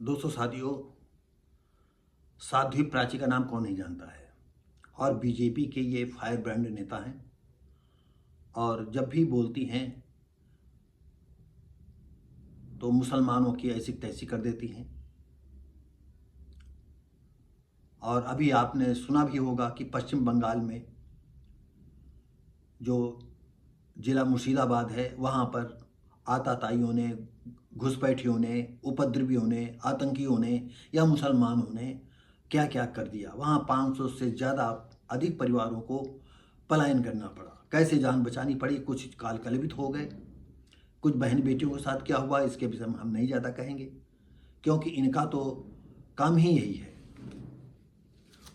दोस्तों साथियों, साध्वी प्राची का नाम कौन नहीं जानता है। और बीजेपी के ये फायर ब्रांड नेता हैं और जब भी बोलती हैं तो मुसलमानों की ऐसी तैसी कर देती हैं। और अभी आपने सुना भी होगा कि पश्चिम बंगाल में जो जिला मुर्शिदाबाद है वहाँ पर आताताइयों ने, घुसपैठियों ने, उपद्रवियों ने, आतंकियों ने या मुसलमानों ने क्या क्या कर दिया। वहाँ 500 से ज़्यादा अधिक परिवारों को पलायन करना पड़ा। कैसे जान बचानी पड़ी, कुछ काल कलवित हो गए, कुछ बहन बेटियों के साथ क्या हुआ इसके विषय में हम नहीं ज़्यादा कहेंगे, क्योंकि इनका तो काम ही यही है।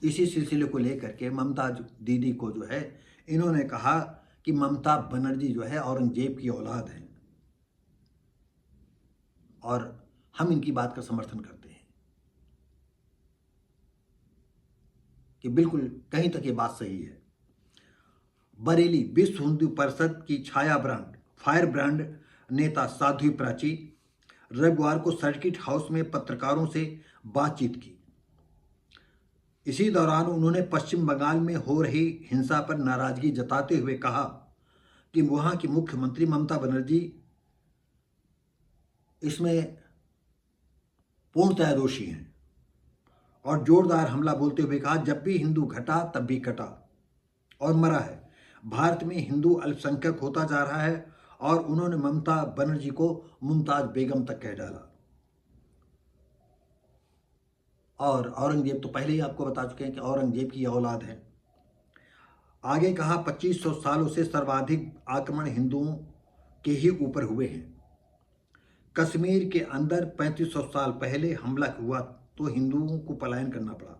इसी सिलसिले को लेकर के ममता दीदी को जो है, इन्होंने कहा कि ममता बनर्जी जो है औरंगजेब की औलाद है और हम इनकी बात का समर्थन करते हैं कि बिल्कुल कहीं तक ये बात सही है। बरेली विश्व हिंदू परिषद की छाया ब्रांड फायर ब्रांड नेता साध्वी प्राची रविवार को सर्किट हाउस में पत्रकारों से बातचीत की। इसी दौरान उन्होंने पश्चिम बंगाल में हो रही हिंसा पर नाराजगी जताते हुए कहा कि वहां की मुख्यमंत्री ममता बनर्जी इसमें पूर्णतः दोषी हैं और जोरदार हमला बोलते हुए कहा, जब भी हिंदू घटा तब भी कटा और मरा है। भारत में हिंदू अल्पसंख्यक होता जा रहा है और उन्होंने ममता बनर्जी को मुमताज बेगम तक कह डाला। और औरंगजेब तो पहले ही आपको बता चुके हैं कि औरंगजेब की औलाद है। आगे कहा, 2500 सालों से सर्वाधिक आक्रमण हिंदुओं के ही ऊपर हुए हैं। कश्मीर के अंदर 3500 साल पहले हमला हुआ तो हिंदुओं को पलायन करना पड़ा।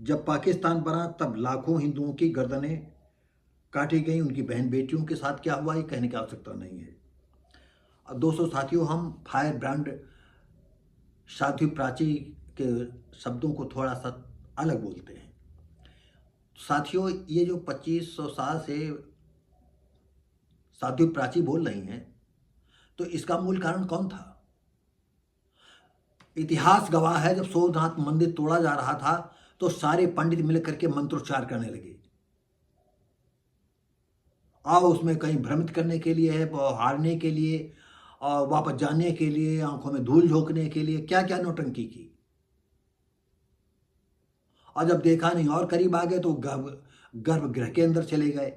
जब पाकिस्तान बना तब लाखों हिंदुओं की गर्दनें काटी गई। उनकी बहन बेटियों के साथ क्या हुआ ये कहने की आवश्यकता नहीं है। अब दोस्तों साथियों, हम फायर ब्रांड साध्वी प्राची के शब्दों को थोड़ा सा अलग बोलते हैं। साथियों, ये जो 2500 साल से साध्वी प्राची बोल रही हैं, तो इसका मूल कारण कौन था? इतिहास गवाह है, जब सोमनाथ मंदिर तोड़ा जा रहा था तो सारे पंडित मिलकर के मंत्रोच्चार करने लगे। आओ उसमें कहीं भ्रमित करने के लिए है, हारने के लिए और वापस जाने के लिए, आंखों में धूल झोंकने के लिए, क्या क्या नौटंकी की। और जब देखा नहीं और करीब आ गए तो गर्भगृह के अंदर चले गए।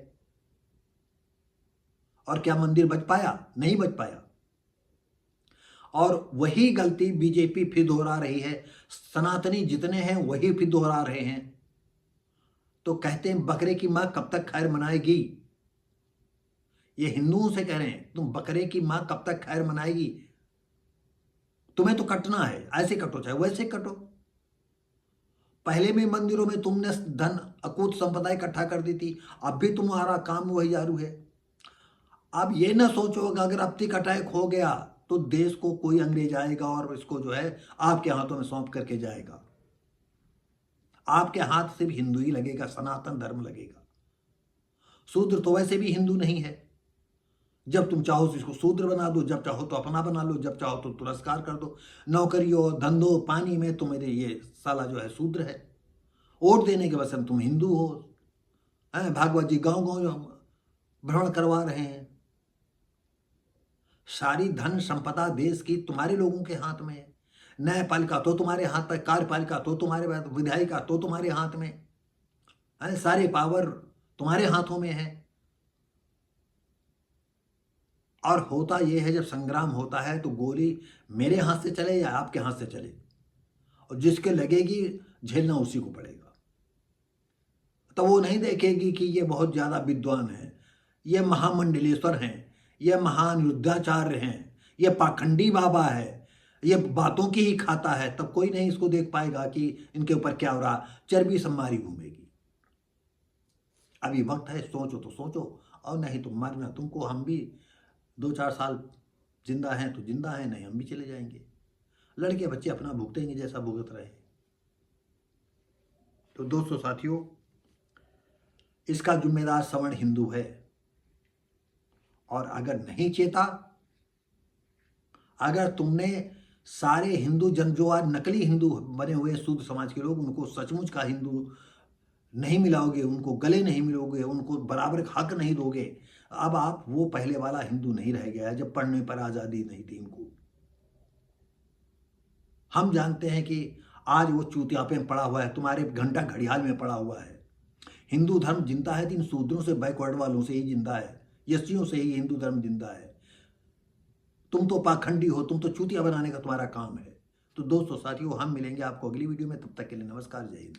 और क्या मंदिर बच पाया? नहीं बच पाया। और वही गलती बीजेपी फिर दोहरा रही है। सनातनी जितने हैं वही फिर दोहरा रहे हैं। तो कहते हैं बकरे की मां कब तक खैर मनाएगी। ये हिंदुओं से कह रहे हैं, तुम बकरे की मां कब तक खैर मनाएगी। तुम्हें तो कटना है, ऐसे कटो चाहे वैसे कटो। पहले भी मंदिरों में तुमने धन अकूत संपदा इकट्ठा कर दी थी, अब भी तुम्हारा काम वही जारू है। अब ये ना सोचो कि अगर अब तक अटैक हो गया तो देश को कोई अंग्रेज आएगा और इसको जो है आपके हाथों में सौंप करके जाएगा। आपके हाथ सिर्फ हिंदू ही लगेगा, सनातन धर्म लगेगा। शूद्र तो वैसे भी हिंदू नहीं है। जब तुम चाहो तो इसको शूद्र बना दो, जब चाहो तो अपना बना लो, जब चाहो तो तिरस्कार कर दो। नौकरियों धंधों पानी में तुम्हारे ये साला जो है शूद्र है। वोट देने के वजह तुम हिंदू हो। भागवत जी गांव गांव भ्रमण करवा रहे हैं। सारी धन संपदा देश की तुम्हारे लोगों के हाथ में है। न्यायपालिका तो तुम्हारे हाथ में, कार्यपालिका तो तुम्हारे, विधायिका तो तुम्हारे हाथ में है। सारे पावर तुम्हारे हाथों में है। और होता यह है, जब संग्राम होता है तो गोली मेरे हाथ से चले या आपके हाथ से चले, और जिसके लगेगी झेलना उसी को पड़ेगा। तो वो नहीं देखेगी कि ये बहुत ज्यादा विद्वान है, ये महामंडलेश्वर हैं, ये महान युद्धाचार्य हैं, ये पाखंडी बाबा है, ये बातों की ही खाता है। तब कोई नहीं इसको देख पाएगा कि इनके ऊपर क्या हो रहा। चर्बी सम्मारी घूमेगी। अभी वक्त है, सोचो तो सोचो, और नहीं तो मरना तुमको। हम भी 2-4 साल जिंदा हैं तो जिंदा हैं, नहीं हम भी चले जाएंगे। लड़के बच्चे अपना भुगतेंगे जैसा भुगत रहे। तो दोस्तों साथियों, इसका जिम्मेदार सवर्ण हिंदू है। और अगर नहीं चेता, अगर तुमने सारे हिंदू जन जो आज नकली हिंदू बने हुए शुद्ध समाज के लोग, उनको सचमुच का हिंदू नहीं मिलाओगे, उनको गले नहीं मिलोगे, उनको बराबर हक नहीं दोगे। अब आप वो पहले वाला हिंदू नहीं रह गया है जब पढ़ने पर आज़ादी नहीं थी इनको। हम जानते हैं कि आज वो चूतियापे में पड़ा हुआ है, तुम्हारे घंटा घड़ियाल में पड़ा हुआ है। हिंदू धर्म जिंदा है तो इन शूद्रों से, बैकवर्ड वालों से ही जिंदा है, यस्सियों से ही हिंदू धर्म जिंदा है। तुम तो पाखंडी हो, तुम तो चूतिया बनाने का तुम्हारा काम है। तो दोस्तों साथियों, हम मिलेंगे आपको अगली वीडियो में, तब तक के लिए नमस्कार, जय हिंद।